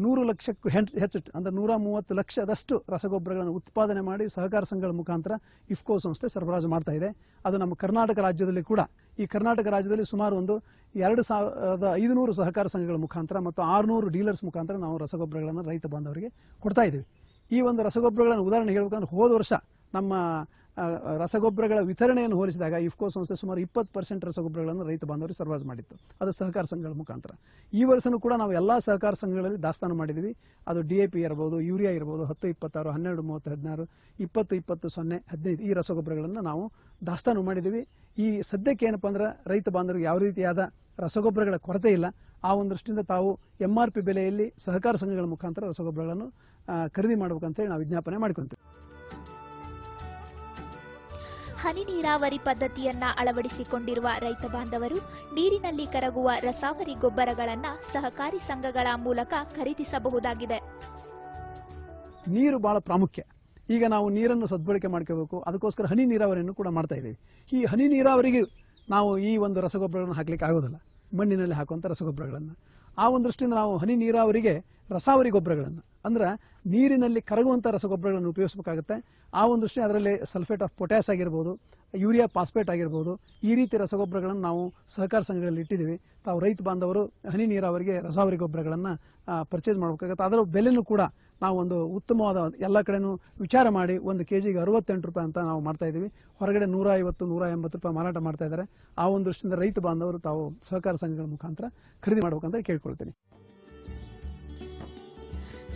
100 ಲಕ್ಷಕ್ಕೂ ಹೆಚ್ಚು ಅಂದರೆ 130 ಲಕ್ಷದಷ್ಟು ರಸಗೊಬ್ಬರಗಳನ್ನು ಉತ್ಪಾದನೆ ಮಾಡಿ ಸಹಕಾರ ಸಂಘಗಳ ಮುಖಾಂತರ ಇಫ್ಕೋ ಸಂಸ್ಥೆ ಸರಬರಾಜು ಮಾಡ್ತಾ ಇದೆ. ಅದು ನಮ್ಮ ಕರ್ನಾಟಕ ರಾಜ್ಯದಲ್ಲಿ ಕೂಡ, ಈ ಕರ್ನಾಟಕ ರಾಜ್ಯದಲ್ಲಿ ಸುಮಾರು ಒಂದು 2500 ಸಹಕಾರ ಸಂಘಗಳ ಮುಖಾಂತರ ಮತ್ತು 600 ಡೀಲರ್ಸ್ ಮುಖಾಂತರ ನಾವು ರಸಗೊಬ್ಬರಗಳನ್ನು ರೈತ ಬಾಂಧವರಿಗೆ ಕೊಡ್ತಾ ಇದ್ದೀವಿ. ಈ ಒಂದು ರಸಗೊಬ್ಬರಗಳನ್ನು ಉದಾಹರಣೆ ಹೇಳಬೇಕಂದ್ರೆ ಹೋದ ವರ್ಷ ನಮ್ಮ ರಸಗೊಬ್ಬರಗಳ ವಿತರಣೆಯನ್ನು ಹೋಲಿಸಿದಾಗ ಇಫ್ಕೋ ಸಂಸ್ಥೆ ಸುಮಾರು 20% ರಸಗೊಬ್ಬರಗಳನ್ನು ರೈತ ಬಾಂಧವರಿಗೆ ಸರಬರಾಜು ಮಾಡಿತ್ತು, ಅದು ಸಹಕಾರ ಸಂಘಗಳ ಮುಖಾಂತರ. ಈ ವರ್ಷನೂ ಕೂಡ ನಾವು ಎಲ್ಲ ಸಹಕಾರ ಸಂಘಗಳಲ್ಲಿ ದಾಸ್ತಾನು ಮಾಡಿದ್ದೀವಿ. ಅದು DAP ಇರ್ಬೋದು, ಯೂರಿಯಾ ಇರ್ಬೋದು, 10-26, 12-30-16, 20-20-0, 15 ಈ ರಸಗೊಬ್ಬರಗಳನ್ನು ನಾವು ದಾಸ್ತಾನು ಮಾಡಿದ್ದೀವಿ. ಈ ಸದ್ಯಕ್ಕೆ ಏನಪ್ಪ ಅಂದ್ರೆ ರೈತ ಬಾಂಧವರಿಗೆ ಯಾವ ರೀತಿಯಾದ ರಸಗೊಬ್ಬರಗಳ ಕೊರತೆ ಇಲ್ಲ. ಆ ಒಂದು ದೃಷ್ಟಿಯಿಂದ ತಾವು MRP ಬೆಲೆಯಲ್ಲಿ ಸಹಕಾರ ಸಂಘಗಳ ಮುಖಾಂತರ ರಸಗೊಬ್ಬರಗಳನ್ನು ಖರೀದಿ ಮಾಡಬೇಕಂತೇಳಿ ನಾವು ವಿಜ್ಞಾಪನೆ ಮಾಡಿಕೊಂತೀವಿ. ಹನಿ ನೀರಾವರಿ ಪದ್ಧತಿಯನ್ನ ಅಳವಡಿಸಿಕೊಂಡಿರುವ ರೈತ ಬಾಂಧವರು ನೀರಿನಲ್ಲಿ ಕರಗುವ ರಸಾವರಿ ಗೊಬ್ಬರಗಳನ್ನು ಸಹಕಾರಿ ಸಂಘಗಳ ಮೂಲಕ ಖರೀದಿಸಬಹುದಾಗಿದೆ. ನೀರು ಬಹಳ ಪ್ರಾಮುಖ್ಯ. ಈಗ ನಾವು ನೀರನ್ನು ಸದ್ಬಳಕೆ ಮಾಡ್ಕೋಬೇಕು, ಅದಕ್ಕೋಸ್ಕರ ಹನಿ ನೀರಾವರಿಯನ್ನು ಕೂಡ ಮಾಡ್ತಾ ಇದ್ದೀವಿ. ಈ ಹನಿ ನೀರಾವರಿಗೆ ನಾವು ಈ ಒಂದು ರಸಗೊಬ್ಬರಗಳನ್ನು ಹಾಕಲಿಕ್ಕೆ ಆಗೋದಿಲ್ಲ, ಮಣ್ಣಿನಲ್ಲಿ ಹಾಕುವಂಥ ರಸಗೊಬ್ಬರಗಳನ್ನು. ಆ ಒಂದು ದೃಷ್ಟಿಯಿಂದ ನಾವು ಹನಿ ನೀರಾವರಿಗೆ ರಸಾವರಿ ಗೊಬ್ಬರಗಳನ್ನು ಅಂದ್ರೆ ನೀರಿನಲ್ಲಿ ಕರಗುವಂಥ ರಸಗೊಬ್ಬರಗಳನ್ನು ಉಪಯೋಗಿಸಬೇಕಾಗುತ್ತೆ. ಆ ಒಂದು ದೃಷ್ಟಿ ಅದರಲ್ಲಿ ಸಲ್ಫೇಟ್ ಆಫ್ ಪೊಟ್ಯಾಸ್ ಆಗಿರ್ಬೋದು, ಯೂರಿಯಾ ಫಾಸ್ಫೇಟ್ ಆಗಿರ್ಬೋದು, ಈ ರೀತಿ ರಸಗೊಬ್ಬರಗಳನ್ನು ನಾವು ಸಹಕಾರ ಸಂಘಗಳಲ್ಲಿ ಇಟ್ಟಿದ್ದೀವಿ. ತಾವು ರೈತ ಬಾಂಧವರು ಹನಿ ನೀರಾವರಿಗೆ ರಸಾವರಿ ಗೊಬ್ಬರಗಳನ್ನು ಪರ್ಚೇಸ್ ಮಾಡಬೇಕಾಗುತ್ತೆ. ಅದರ ಬೆಲೆನೂ ಕೂಡ ನಾವು ಒಂದು ಉತ್ತಮವಾದ ಎಲ್ಲ ಕಡೆನೂ ವಿಚಾರ ಮಾಡಿ 1 kg 68 ರೂಪಾಯಿ ಅಂತ ನಾವು ಮಾಡ್ತಾ ಇದ್ದೀವಿ. ಹೊರಗಡೆ 150-180 ರೂಪಾಯಿ ಮಾರಾಟ ಮಾಡ್ತಾ ಇದ್ದಾರೆ. ಆ ಒಂದು ದೃಷ್ಟಿಯಿಂದ ರೈತ ಬಾಂಧವರು ತಾವು ಸಹಕಾರ ಸಂಘಗಳ ಮುಖಾಂತರ ಖರೀದಿ ಮಾಡಬೇಕಂತ ಕೇಳ್ಕೊಳ್ತೀನಿ.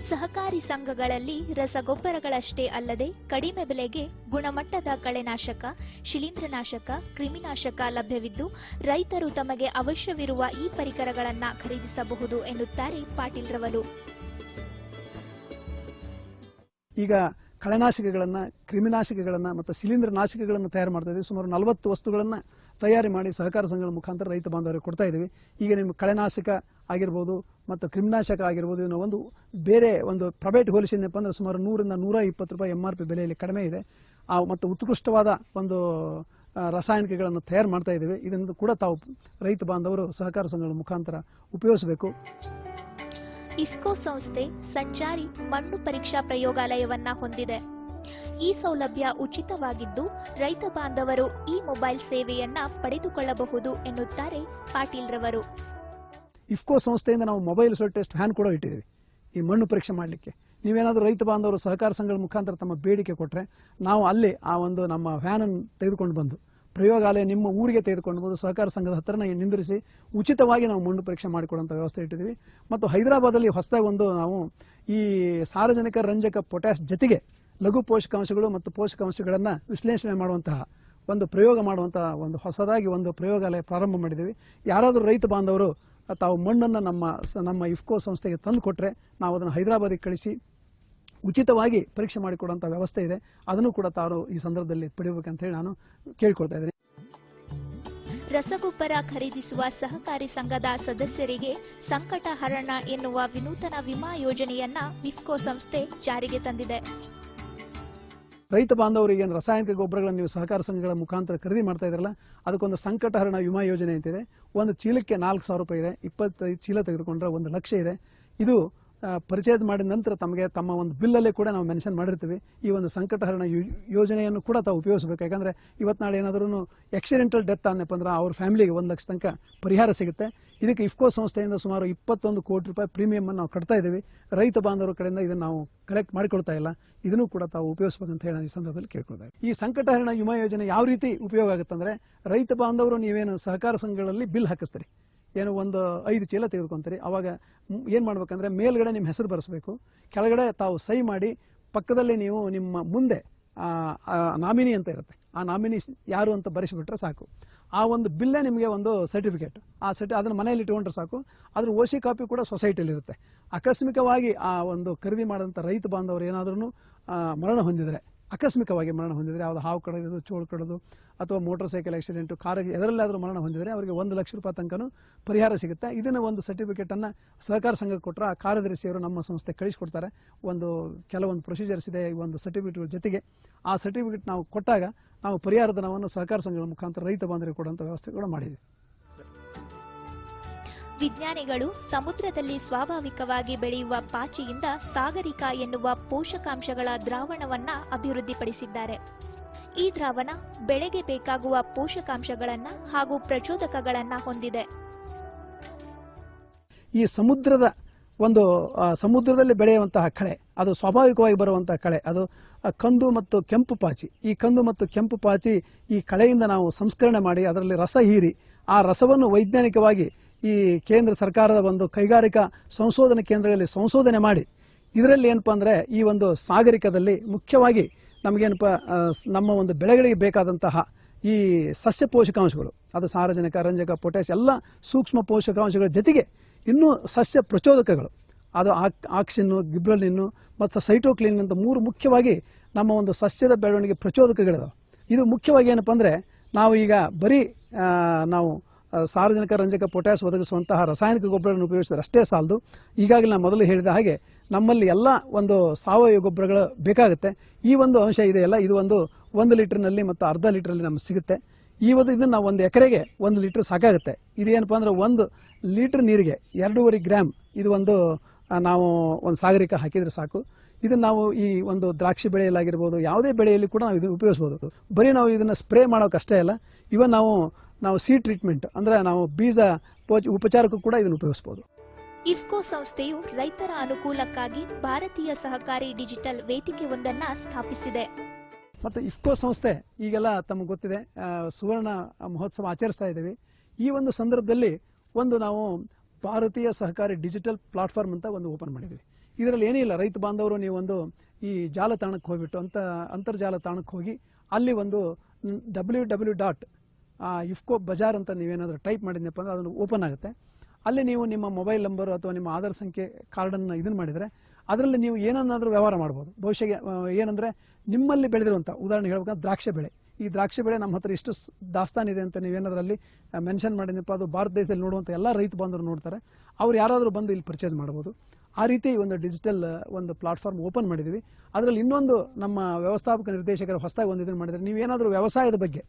ಸಹಕಾರಿ ಸಂಘಗಳಲ್ಲಿ ರಸಗೊಬ್ಬರಗಳಷ್ಟೇ ಅಲ್ಲದೆ ಕಡಿಮೆ ಬೆಲೆಗೆ ಗುಣಮಟ್ಟದ ಕಳೆನಾಶಕ, ಶಿಲೀಂಧ್ರನಾಶಕ, ಕ್ರಿಮಿನಾಶಕ ಲಭ್ಯವಿದ್ದು ರೈತರು ತಮಗೆ ಅವಶ್ಯವಿರುವ ಈ ಪರಿಕರಗಳನ್ನು ಖರೀದಿಸಬಹುದು ಎನ್ನುತ್ತಾರೆ ಪಾಟೀಲ್ ರವರು. ಈಗ ಕಳೆನಾಶಕಗಳನ್ನು, ಕ್ರಿಮಿನಾಶಕಗಳನ್ನು ಮತ್ತು ಶಿಲೀಂಧ್ರನಾಶಕಗಳನ್ನು ತಯಾರು ಮಾಡ್ತಾ ಇದ್ದೀವಿ. ಸುಮಾರು 40 ವಸ್ತುಗಳನ್ನು ತಯಾರಿ ಮಾಡಿ ಸಹಕಾರ ಸಂಘಗಳ ಮುಖಾಂತರ ರೈತ ಬಾಂಧವರಿಗೆ ಕೊಡ್ತಾ ಇದ್ದೀವಿ. ಈಗ ನಿಮ್ಮ ಕಳೆನಾಶಕ ಆಗಿರ್ಬೋದು ಮತ್ತು ಕ್ರಿಮಿನಾಶಕ ಆಗಿರ್ಬೋದು, ಇದನ್ನು ಒಂದು ಬೇರೆ ಒಂದು ಪ್ರೈವೇಟ್ ಹೋಲಿಸಿದಪ್ಪ ಅಂದರೆ ಸುಮಾರು 100-120 ರೂಪಾಯಿ MRP ಬೆಲೆಯಲ್ಲಿ ಕಡಿಮೆ ಇದೆ. ಮತ್ತು ಉತ್ಕೃಷ್ಟವಾದ ಒಂದು ರಾಸಾಯನಿಕಗಳನ್ನು ತಯಾರು ಮಾಡ್ತಾ ಇದ್ದೀವಿ. ಇದನ್ನು ಕೂಡ ತಾವು ರೈತ ಬಾಂಧವರು ಸಹಕಾರ ಸಂಘಗಳ ಮುಖಾಂತರ ಉಪಯೋಗಿಸಬೇಕು. ಇಫ್ಕೋ ಸಂಸ್ಥೆ ಸಂಚಾರಿ ಮಣ್ಣು ಪರೀಕ್ಷಾ ಪ್ರಯೋಗಾಲಯವನ್ನ ಹೊಂದಿದೆ. ಈ ಸೌಲಭ್ಯ ಉಚಿತವಾಗಿದ್ದು ರೈತ ಬಾಂಧವರು ಈ ಮೊಬೈಲ್ ಸೇವೆಯನ್ನ ಪಡೆದುಕೊಳ್ಳಬಹುದು ಎನ್ನುತ್ತಾರೆ ಪಾಟೀಲ್ ರವರು. ಇಫ್ಕೋ ಸಂಸ್ಥೆಯಿಂದ ನಾವು ಮೊಬೈಲ್ ಸೋಲ್ ಟೆಸ್ಟ್ ವ್ಯಾನ್ ಕೂಡ ಇಟ್ಟಿದ್ದೀವಿ ಈ ಮಣ್ಣು ಪರೀಕ್ಷೆ ಮಾಡಲಿಕ್ಕೆ. ನೀವೇನಾದರೂ ರೈತ ಬಾಂಧವರು ಸಹಕಾರ ಸಂಘಗಳ ಮುಖಾಂತರ ತಮ್ಮ ಬೇಡಿಕೆ ಕೊಟ್ಟರೆ ನಾವು ಅಲ್ಲಿ ಆ ಒಂದು ನಮ್ಮ ವ್ಯಾನನ್ನು ತೆಗೆದುಕೊಂಡು ಬಂದು ಪ್ರಯೋಗಾಲಯ ನಿಮ್ಮ ಊರಿಗೆ ತೆಗೆದುಕೊಂಡು ಬಂದು ಸಹಕಾರ ಸಂಘದ ಹತ್ತಿರನ ನಿಂದಿರಿಸಿ ಉಚಿತವಾಗಿ ನಾವು ಮಣ್ಣು ಪರೀಕ್ಷೆ ಮಾಡಿಕೊಡುವಂಥ ವ್ಯವಸ್ಥೆ ಇಟ್ಟಿದ್ದೀವಿ. ಮತ್ತು ಹೈದರಾಬಾದಲ್ಲಿ ಹೊಸದಾಗಿ ಒಂದು ನಾವು ಈ ಸಾರಜನಕ, ರಂಜಕ, ಪೊಟ್ಯಾಸ್ ಜೊತೆಗೆ ಲಘು ಪೋಷಕಾಂಶಗಳು ಮತ್ತು ಪೋಷಕಾಂಶಗಳನ್ನು ವಿಶ್ಲೇಷಣೆ ಮಾಡುವಂತಹ ಒಂದು ಪ್ರಯೋಗ ಮಾಡುವಂತಹ ಒಂದು ಹೊಸದಾಗಿ ಒಂದು ಪ್ರಯೋಗಾಲಯ ಪ್ರಾರಂಭ ಮಾಡಿದ್ದೀವಿ. ಯಾರಾದರೂ ರೈತ ಬಾಂಧವರು ತಾವು ಮಣ್ಣನ್ನು ನಮ್ಮ ಇಫ್ಕೋ ಸಂಸ್ಥೆಗೆ ತಂದು ಕೊಟ್ಟರೆ ನಾವು ಅದನ್ನು ಹೈದರಾಬಾದಿಗೆ ಕಳಿಸಿ ಉಚಿತವಾಗಿ ಪರೀಕ್ಷೆ ಮಾಡಿಕೊಡುವಂಥ ವ್ಯವಸ್ಥೆ ಇದೆ. ಅದನ್ನು ಕೂಡ ತಾವು ಈ ಸಂದರ್ಭದಲ್ಲಿ ಪಡೆಯಬೇಕಂತ ಹೇಳಿ ನಾನು ಕೇಳಿಕೊಳ್ತಾ ಇದ್ದೀನಿ. ರಸಗೊಬ್ಬರ ಖರೀದಿಸುವ ಸಹಕಾರಿ ಸಂಘದ ಸದಸ್ಯರಿಗೆ ಸಂಕಟ ಹರಣ ಎನ್ನುವ ವಿನೂತನ ವಿಮಾ ಯೋಜನೆಯನ್ನ ಇಫ್ಕೋ ಸಂಸ್ಥೆ ಜಾರಿಗೆ ತಂದಿದೆ. ರೈತ ಬಾಂಧವರಿಗೆ ರಾಸಾಯನಿಕ ಗೊಬ್ಬರಗಳನ್ನು ನೀವು ಸಹಕಾರ ಸಂಘಗಳ ಮುಖಾಂತರ ಖರೀದಿ ಮಾಡ್ತಾ ಇದ್ರಲ್ಲ, ಅದಕ್ಕೊಂದು ಸಂಕಟ ಹರಣ ವಿಮಾ ಯೋಜನೆ ಅಂತಿದೆ. ಒಂದು ಚೀಲಕ್ಕೆ 4,000 ರೂಪಾಯಿ ಇದೆ. 25 ಚೀಲ ತೆಗೆದುಕೊಂಡ್ರೆ 1 ಲಕ್ಷ ಇದೆ. ಇದು ಪರ್ಚೇಸ್ ಮಾಡಿದ ನಂತರ ತಮಗೆ ತಮ್ಮ ಒಂದು ಬಿಲ್ಲಲ್ಲೇ ಕೂಡ ನಾವು ಮೆನ್ಷನ್ ಮಾಡಿರ್ತೀವಿ. ಈ ಒಂದು ಸಂಕಟ ಹರಣ ಯೋಜನೆಯನ್ನು ಕೂಡ ತಾವು ಉಪಯೋಗಿಸಬೇಕು. ಯಾಕಂದರೆ ಇವತ್ತು ನಾಳೆ ಏನಾದರೂ ಆಕ್ಸಿಡೆಂಟಲ್ ಡೆತ್ ಅನ್ನಪ್ಪ ಅಂದ್ರೆ ಅವ್ರ ಫ್ಯಾಮಿಲಿಗೆ 1 ಲಕ್ಷ ತನಕ ಪರಿಹಾರ ಸಿಗುತ್ತೆ. ಇದಕ್ಕೆ ಇಫ್ಕೋ ಸಂಸ್ಥೆಯಿಂದ ಸುಮಾರು 21 ಕೋಟಿ ರೂಪಾಯಿ ಪ್ರೀಮಿಯಮ್ ನಾವು ಕಟ್ತಾ ಇದ್ದೀವಿ. ರೈತ ಬಾಂಧವರ ಕಡೆಯಿಂದ ಇದನ್ನು ನಾವು ಕಲೆಕ್ಟ್ ಮಾಡಿಕೊಳ್ತಾ ಇಲ್ಲ. ಇದನ್ನು ಕೂಡ ತಾವು ಉಪಯೋಗಿಸಬೇಕಂತ ಹೇಳಿ ನಾನು ಈ ಸಂದರ್ಭದಲ್ಲಿ ಕೇಳ್ಕೊಳ್ತಾ ಇದ್ದೀನಿ. ಈ ಸಂಕಟ ಹರಣ ವಿಮಾ ಯೋಜನೆ ಯಾವ ರೀತಿ ಉಪಯೋಗ ಆಗುತ್ತೆ ಅಂದರೆ, ರೈತ ಬಾಂಧವರು ನೀವೇನು ಸಹಕಾರ ಸಂಘಗಳಲ್ಲಿ ಬಿಲ್ ಹಾಕಿಸ್ತೀರಿ, ಏನು ಒಂದು 5 ಚೀಲ ತೆಗೆದುಕೊಂತೀರಿ, ಅವಾಗ ಏನು ಮಾಡ್ಬೇಕಂದ್ರೆ ಮೇಲ್ಗಡೆ ನಿಮ್ಮ ಹೆಸರು ಬರೆಸಬೇಕು, ಕೆಳಗಡೆ ತಾವು ಸಹಿ ಮಾಡಿ ಪಕ್ಕದಲ್ಲಿ ನೀವು ನಿಮ್ಮ ಮುಂದೆ ನಾಮಿನಿ ಅಂತ ಇರುತ್ತೆ, ಆ ನಾಮಿನಿ ಯಾರು ಅಂತ ಬರೆಸಿಬಿಟ್ರೆ ಸಾಕು. ಆ ಒಂದು ಬಿಲ್ಲೇ ನಿಮಗೆ ಒಂದು ಸರ್ಟಿಫಿಕೇಟ್, ಅದನ್ನು ಮನೆಯಲ್ಲಿ ಇಟ್ಕೊಂಡ್ರೆ ಸಾಕು. ಅದ್ರ OC ಕಾಪಿ ಕೂಡ ಸೊಸೈಟಿಯಲ್ಲಿ ಇರುತ್ತೆ. ಆಕಸ್ಮಿಕವಾಗಿ ಆ ಒಂದು ಖರೀದಿ ಮಾಡಿದಂಥ ರೈತ ಬಾಂಧವರು ಏನಾದ್ರೂ ಮರಣ ಹೊಂದಿದರೆ, ಆಕಸ್ಮಿಕವಾಗಿ ಮರಣ ಹೊಂದಿದರೆ, ಯಾವುದು ಹಾವು ಕಡಿಯೋದು, ಚೋಳು ಕಡಿಯೋದು ಅಥವಾ ಮೋಟರ್ ಸೈಕಲ್ ಆಕ್ಸಿಡೆಂಟು, ಕಾರ್ ಎದರಲ್ಲಾದರೂ ಮರಣ ಹೊಂದಿದರೆ ಅವರಿಗೆ 1 ಲಕ್ಷ ರೂಪಾಯಿ ತನಕನೂ ಪರಿಹಾರ ಸಿಗುತ್ತೆ. ಇದನ್ನು ಒಂದು ಸರ್ಟಿಫಿಕೇಟನ್ನು ಸಹಕಾರ ಸಂಘಕ್ಕೆ ಕೊಟ್ಟರೆ ಆ ಕಾರ್ಯದರ್ಶಿಯವರು ನಮ್ಮ ಸಂಸ್ಥೆ ಕಳಿಸ್ಕೊಡ್ತಾರೆ. ಕೆಲವೊಂದು ಪ್ರೊಸೀಜರ್ಸ್ ಇದೆ ಈ ಒಂದು ಸರ್ಟಿಫಿಕೇಟ್ಗಳ ಜೊತೆಗೆ. ಆ ಸರ್ಟಿಫಿಕೇಟ್ ನಾವು ಕೊಟ್ಟಾಗ ನಾವು ಪರಿಹಾರ ಧನವನ್ನು ಸಹಕಾರ ಸಂಘಗಳ ಮುಖಾಂತರ ರೈತ ಬಾಂಧವರಿಗೆ ಕೊಡುವಂಥ ವ್ಯವಸ್ಥೆ ಕೂಡ ಮಾಡಿದ್ದೀವಿ. ವಿಜ್ಞಾನಿಗಳು ಸಮುದ್ರದಲ್ಲಿ ಸ್ವಾಭಾವಿಕವಾಗಿ ಬೆಳೆಯುವ ಪಾಚಿಯಿಂದ ಸಾಗರಿಕ ಎನ್ನುವ ಪೋಷಕಾಂಶಗಳ ದ್ರಾವಣವನ್ನ ಅಭಿವೃದ್ಧಿಪಡಿಸಿದ್ದಾರೆ. ಈ ದ್ರಾವಣ ಬೆಳೆಗೆ ಬೇಕಾಗುವ ಪೋಷಕಾಂಶಗಳನ್ನ ಹಾಗೂ ಪ್ರಚೋದಕಗಳನ್ನ ಹೊಂದಿದೆ. ಈ ಸಮುದ್ರದಲ್ಲಿ ಬೆಳೆಯುವಂತಹ ಕಳೆ, ಅದು ಸ್ವಾಭಾವಿಕವಾಗಿ ಬರುವಂತಹ ಕಳೆ, ಅದು ಕಂದು ಮತ್ತು ಕೆಂಪು ಪಾಚಿ. ಈ ಕಂದು ಮತ್ತು ಕೆಂಪು ಪಾಚಿ ಈ ಕಳೆಯಿಂದ ನಾವು ಸಂಸ್ಕರಣೆ ಮಾಡಿ ಅದರಲ್ಲಿ ರಸ ಹೀರಿ ಆ ರಸವನ್ನು ವೈಜ್ಞಾನಿಕವಾಗಿ ಈ ಕೇಂದ್ರ ಸರ್ಕಾರದ ಒಂದು ಕೈಗಾರಿಕಾ ಸಂಶೋಧನಾ ಕೇಂದ್ರಗಳಲ್ಲಿ ಸಂಶೋಧನೆ ಮಾಡಿ ಇದರಲ್ಲಿ ಏನಪ್ಪಾ ಅಂದ್ರೆ ಈ ಒಂದು ಸಾಗರಿಕದಲ್ಲಿ ಮುಖ್ಯವಾಗಿ ನಮಗೇನಪ್ಪ ನಮ್ಮ ಒಂದು ಬೆಳೆಗಳಿಗೆ ಬೇಕಾದಂತಹ ಈ ಸಸ್ಯ ಪೋಷಕಾಂಶಗಳು, ಅದು ಸಾರಜನಕ, ರಂಜಕ, ಪೊಟ್ಯಾಷ್ ಎಲ್ಲ ಸೂಕ್ಷ್ಮ ಪೋಷಕಾಂಶಗಳ ಜೊತೆಗೆ ಇನ್ನೂ ಸಸ್ಯ ಪ್ರಚೋದಕಗಳು, ಅದು ಆಕ್ಸಿನ್ನು, ಗಿಬ್ರಲಿನ್ನು ಮತ್ತು ಸೈಟೋಕ್ಲಿನ್ ಅಂತ 3 ಮುಖ್ಯವಾಗಿ ನಮ್ಮ ಒಂದು ಸಸ್ಯದ ಬೆಳವಣಿಗೆ ಪ್ರಚೋದಕಗಳಿದಾವೆ. ಇದು ಮುಖ್ಯವಾಗಿ ಏನಪ್ಪ ಅಂದರೆ ನಾವು ಈಗ ಬರೀ ನಾವು ಸಾರಜನಕ, ರಂಜಕ, ಪೊಟ್ಯಾಷ್ ಒದಗಿಸುವಂತಹ ರಾಸಾಯನಿಕ ಗೊಬ್ಬರಗಳನ್ನು ಉಪಯೋಗಿಸಿದ್ರೆ ಅಷ್ಟೇ ಸಾಲದು. ಈಗಾಗಲೇ ನಾನು ಮೊದಲು ಹೇಳಿದ ಹಾಗೆ ನಮ್ಮಲ್ಲಿ ಎಲ್ಲ ಒಂದು ಸಾವಯವ ಗೊಬ್ಬರಗಳು ಬೇಕಾಗುತ್ತೆ. ಈ ಒಂದು ಅಂಶ ಇದೆಯಲ್ಲ, ಇದು 1 ಲೀಟರ್ನಲ್ಲಿ ಮತ್ತು ಅರ್ಧ ಲೀಟರ್ನಲ್ಲಿ ನಮ್ಗೆ ಸಿಗುತ್ತೆ. ಇದನ್ನು ನಾವು 1 ಎಕರೆಗೆ 1 ಲೀಟರ್ ಸಾಕಾಗುತ್ತೆ. ಇದೇನಪ್ಪ ಅಂದ್ರೆ 1 ಲೀಟರ್ ನೀರಿಗೆ 2.5 ಗ್ರಾಮ್ ಇದು ನಾವು ಒಂದು ಸಾಗರಿಕ ಹಾಕಿದ್ರೆ ಸಾಕು. ಇದನ್ನು ನಾವು ಈ ಒಂದು ದ್ರಾಕ್ಷಿ ಬೆಳೆಯಲ್ಲಾಗಿರ್ಬೋದು, ಯಾವುದೇ ಬೆಳೆಯಲ್ಲಿ ಕೂಡ ನಾವು ಇದನ್ನು ಉಪಯೋಗಿಸ್ಬೋದು. ಬರೀ ನಾವು ಇದನ್ನು ಸ್ಪ್ರೇ ಮಾಡೋಕ್ಕಷ್ಟೇ ಅಲ್ಲ, ಇವನ್ ನಾವು ಸೀಡ್ ಟ್ರೀಟ್ಮೆಂಟ್ ಅಂದರೆ ನಾವು ಬೀಜ ಉಪಚಾರಕ್ಕೂ ಕೂಡ ಇದನ್ನು ಉಪಯೋಗಿಸ್ಬೋದು. ಇಫ್ಕೋ ಸಂಸ್ಥೆಯು ರೈತರ ಅನುಕೂಲಕ್ಕಾಗಿ ಭಾರತೀಯ ಸಹಕಾರಿ ಡಿಜಿಟಲ್ ವೇದಿಕೆಯೊಂದನ್ನು ಸ್ಥಾಪಿಸಿದೆ. ಮತ್ತು ಇಫ್ಕೋ ಸಂಸ್ಥೆ ಈಗೆಲ್ಲ ತಮಗೆ ಗೊತ್ತಿದೆ, ಸುವರ್ಣ ಮಹೋತ್ಸವ ಆಚರಿಸ್ತಾ ಇದ್ದೀವಿ. ಈ ಒಂದು ಸಂದರ್ಭದಲ್ಲಿ ನಾವು ಭಾರತೀಯ ಸಹಕಾರಿ ಡಿಜಿಟಲ್ ಪ್ಲಾಟ್ಫಾರ್ಮ್ ಅಂತ ಓಪನ್ ಮಾಡಿದ್ವಿ. ಇದರಲ್ಲಿ ಏನಿಲ್ಲ, ರೈತ ಬಾಂಧವರು ನೀವು ಈ ಜಾಲತಾಣಕ್ಕೆ ಹೋಗ್ಬಿಟ್ಟು ಅಂತರ್ಜಾಲ ತಾಣಕ್ಕೆ ಹೋಗಿ ಅಲ್ಲಿ www.ifco ಬಜಾರ್ ಅಂತ ನೀವೇನಾದರೂ ಟೈಪ್ ಮಾಡಿದ್ನಪ್ಪ ಅಂದ್ರೆ ಅದನ್ನು ಓಪನ್ ಆಗುತ್ತೆ. ಅಲ್ಲಿ ನೀವು ನಿಮ್ಮ ಮೊಬೈಲ್ ನಂಬರ್ ಅಥವಾ ನಿಮ್ಮ ಆಧಾರ್ ಸಂಖ್ಯೆ ಕಾರ್ಡನ್ನು ಇದನ್ನು ಮಾಡಿದರೆ ಅದರಲ್ಲಿ ನೀವು ಏನನ್ನಾದರೂ ವ್ಯವಹಾರ ಮಾಡ್ಬೋದು. ಬಹುಶಃ ಏನಂದರೆ ನಿಮ್ಮಲ್ಲಿ ಬೆಳೆದಿರುವಂಥ, ಉದಾಹರಣೆ ಹೇಳ್ಬೇಕಂದ್ರೆ ದ್ರಾಕ್ಷಿ ಬೆಳೆ, ಈ ದ್ರಾಕ್ಷಿ ಬೆಳೆ ನಮ್ಮ ಹತ್ರ ಇಷ್ಟು ದಾಸ್ತಾನಿದೆ ಅಂತ ನೀವೇನಾದ್ರಲ್ಲಿ ಮೆನ್ಷನ್ ಮಾಡಿದಪ್ಪ, ಅದು ಭಾರತ ದೇಶದಲ್ಲಿ ನೋಡುವಂಥ ಎಲ್ಲ ರೈತ ಬಾಂಧವರು ನೋಡ್ತಾರೆ, ಅವ್ರು ಯಾರಾದರೂ ಬಂದು ಇಲ್ಲಿ ಪರ್ಚೇಸ್ ಮಾಡ್ಬೋದು. ಆ ರೀತಿ ಡಿಜಿಟಲ್ ಪ್ಲಾಟ್ಫಾರ್ಮ್ ಓಪನ್ ಮಾಡಿದ್ವಿ. ಅದರಲ್ಲಿ ಇನ್ನೊಂದು ನಮ್ಮ ವ್ಯವಸ್ಥಾಪಕ ನಿರ್ದೇಶಕರು ಹೊಸದಾಗಿ ಇದನ್ನು ಮಾಡಿದರೆ, ನೀವೇನಾದರೂ ವ್ಯವಸಾಯದ ಬಗ್ಗೆ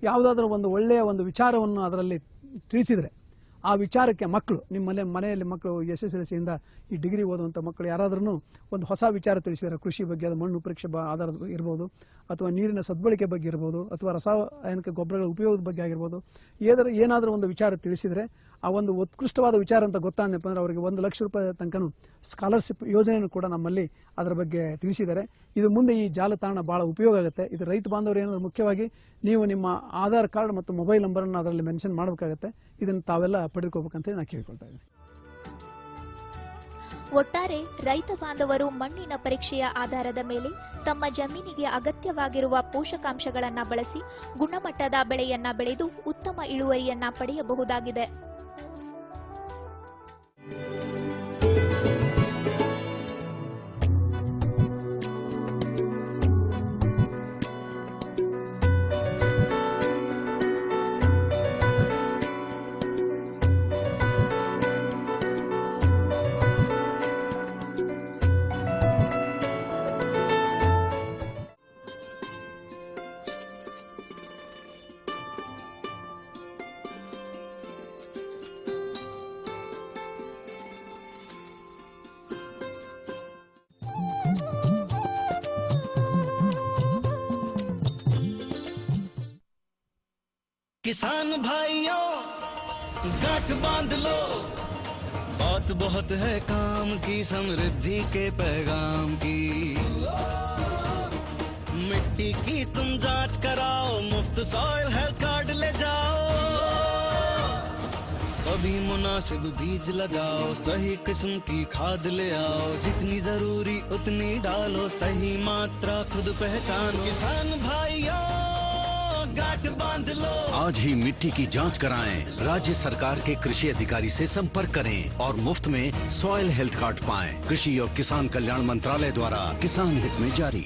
ಯಾವುದಾದ್ರೂ ಒಳ್ಳೆಯ ವಿಚಾರವನ್ನು ಅದರಲ್ಲಿ ತಿಳಿಸಿದರೆ ಆ ವಿಚಾರಕ್ಕೆ ಮಕ್ಕಳು, ಮನೆಯಲ್ಲಿ ಮಕ್ಕಳು SSLCಯಿಂದ ಈ ಡಿಗ್ರಿ ಓದುವಂಥ ಮಕ್ಕಳು ಯಾರಾದ್ರೂ ಒಂದು ಹೊಸ ವಿಚಾರ ತಿಳಿಸಿದರೆ, ಕೃಷಿ ಬಗ್ಗೆ, ಅದು ಮಣ್ಣು ಪರೀಕ್ಷೆ ಆಧಾರದ ಇರ್ಬೋದು, ಅಥವಾ ನೀರಿನ ಸದ್ಬಳಕೆ ಬಗ್ಗೆ ಇರ್ಬೋದು, ಅಥವಾ ರಾಸಾಯನಿಕ ಗೊಬ್ಬರಗಳ ಉಪಯೋಗದ ಬಗ್ಗೆ ಆಗಿರ್ಬೋದು, ಏನಾದರೂ ಒಂದು ವಿಚಾರ ತಿಳಿಸಿದರೆ ಆ ಉತ್ಕೃಷ್ಟವಾದ ವಿಚಾರ ಅಂತ ಗೊತ್ತಾದಪ್ಪ ಅಂದರೆ ಅವರಿಗೆ 1 ಲಕ್ಷ ರೂಪಾಯಿ ತನಕನೂ ಸ್ಕಾಲರ್ಶಿಪ್ ಯೋಜನೆಯನ್ನು ಕೂಡ ನಮ್ಮಲ್ಲಿ ಅದರ ಬಗ್ಗೆ ತಿಳಿಸಿದ್ದಾರೆ. ಇದು ಮುಂದೆ ಈ ಜಾಲತಾಣ ಭಾಳ ಉಪಯೋಗ ಆಗುತ್ತೆ. ಇದು ರೈತ ಬಾಂಧವರು ಏನಾದರೂ ಮುಖ್ಯವಾಗಿ ನೀವು ನಿಮ್ಮ ಆಧಾರ್ ಕಾರ್ಡ್ ಮತ್ತು ಮೊಬೈಲ್ ನಂಬರನ್ನು ಅದರಲ್ಲಿ ಮೆನ್ಷನ್ ಮಾಡಬೇಕಾಗುತ್ತೆ. ಇದನ್ನು ತಾವೆಲ್ಲ ಪಡೆದುಕೋಬೇಕಂತೇಳಿ ನಾನು ಕೇಳ್ಕೊಳ್ತಾ ಇದ್ದೀನಿ. ಒಟ್ಟಾರೆ ರೈತ ಬಾಂಧವರು ಮಣ್ಣಿನ ಪರೀಕ್ಷೆಯ ಆಧಾರದ ಮೇಲೆ ತಮ್ಮ ಜಮೀನಿಗೆ ಅಗತ್ಯವಾಗಿರುವ ಪೋಷಕಾಂಶಗಳನ್ನು ಬಳಸಿ ಗುಣಮಟ್ಟದ ಬೆಳೆಯನ್ನ ಬೆಳೆದು ಉತ್ತಮ ಇಳುವರಿಯನ್ನ ಪಡೆಯಬಹುದಾಗಿದೆ. किसान भाइयों गांठ बांध लो, बात बहुत है काम की, समृद्धि के पैगाम की। मिट्टी की तुम जांच कराओ, मुफ्त सॉइल हेल्थ कार्ड ले जाओ, कभी मुनासिब बीज लगाओ, सही किस्म की खाद ले आओ, जितनी जरूरी उतनी डालो, सही मात्रा खुद पहचानो। किसान भाइयों गांठ बांध लो, आज ही मिट्टी की जांच कराएं। राज्य सरकार के कृषि अधिकारी से संपर्क करें और मुफ्त में सॉइल हेल्थ कार्ड पाएं। कृषि और किसान कल्याण मंत्रालय द्वारा किसान हित में जारी।